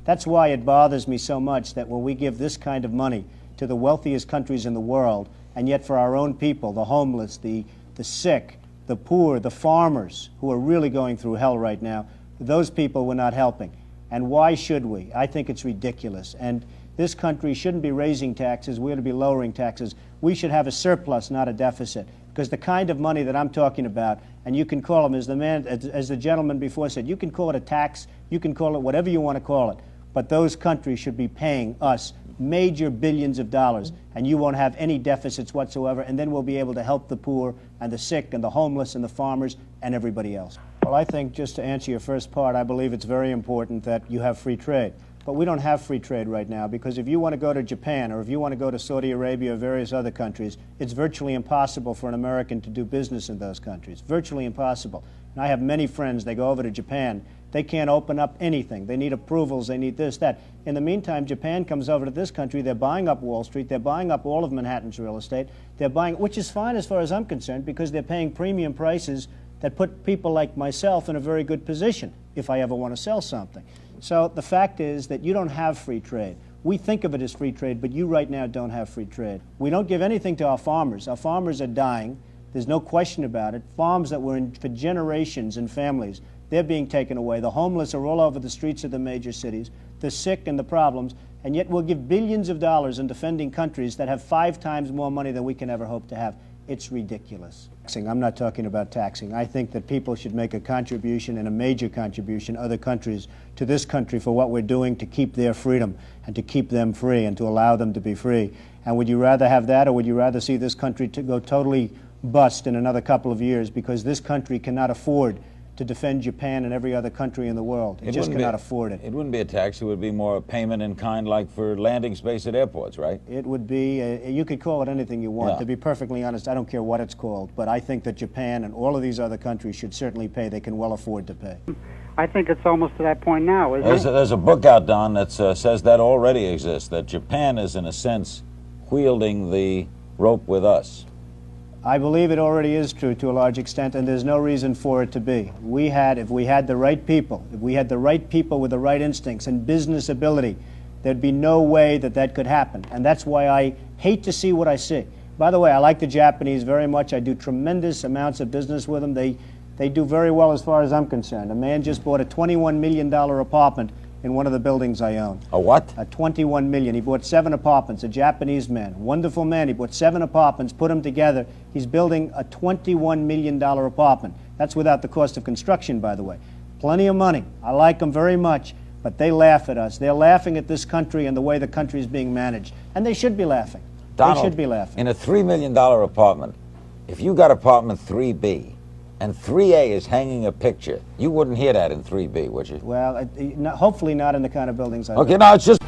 That's why it bothers me so much that when we give this kind of money to the wealthiest countries in the world, and yet for our own people, the homeless, the sick, the poor, the farmers who are really going through hell right now, those people we're not helping. And why should we? I think it's ridiculous. And this country shouldn't be raising taxes. We ought to be lowering taxes. We should have a surplus, not a deficit. Because the kind of money that I'm talking about, and you can call them, as the gentleman before said, you can call it a tax, you can call it whatever you want to call it, but those countries should be paying us major billions of dollars, and you won't have any deficits whatsoever, and then we'll be able to help the poor and the sick and the homeless and the farmers and everybody else. Well, I think, just to answer your first part, I believe it's very important that you have free trade. But we don't have free trade right now, because if you want to go to Japan or if you want to go to Saudi Arabia or various other countries, it's virtually impossible for an American to do business in those countries. Virtually impossible. And I have many friends, they go over to Japan. They can't open up anything. They need approvals, they need this, that. In the meantime, Japan comes over to this country, they're buying up Wall Street, they're buying up all of Manhattan's real estate, they're buying, which is fine as far as I'm concerned, because they're paying premium prices that put people like myself in a very good position if I ever want to sell something. So the fact is that you don't have free trade. We think of it as free trade, but you right now don't have free trade. We don't give anything to our farmers. Our farmers are dying. There's no question about it. Farms that were in for generations and families, they're being taken away. The homeless are all over the streets of the major cities, the sick and the problems, and yet we'll give billions of dollars in defending countries that have 5 times more money than we can ever hope to have. It's ridiculous. I'm not talking about taxing. I think that people should make a contribution, and a major contribution, other countries, to this country for what we're doing to keep their freedom and to keep them free and to allow them to be free. And would you rather have that, or would you rather see this country to go totally bust in another couple of years because this country cannot afford to defend Japan and every other country in the world? It just cannot afford it. It wouldn't be a tax. It would be more a payment in kind, like for landing space at airports, right? It would be, you could call it anything you want. Yeah. To be perfectly honest, I don't care what it's called, but I think that Japan and all of these other countries should certainly pay. They can well afford to pay. I think it's almost to that point now, isn't it? There's a book out, Don, that says that already exists, that Japan is, in a sense, wielding the rope with us. I believe it already is true to a large extent, and there's no reason for it to be. If we had the right people, if we had the right people with the right instincts and business ability, there'd be no way that that could happen. And that's why I hate to see what I see. By the way, I like the Japanese very much. I do tremendous amounts of business with them. They do very well as far as I'm concerned. A man just bought a $21 million apartment in one of the buildings I own. A what? A $21 million. He bought 7 apartments, a Japanese man, wonderful man. He bought 7 apartments, put them together. He's building a $21 million apartment. That's without the cost of construction, by the way. Plenty of money. I like them very much, but they laugh at us. They're laughing at this country and the way the country is being managed. And they should be laughing. Donald, they should be laughing. In a $3 million apartment, if you got apartment 3B, and 3A is hanging a picture, you wouldn't hear that in 3B, would you? Well, hopefully not in the kind of buildings I live Okay, in. now it's just...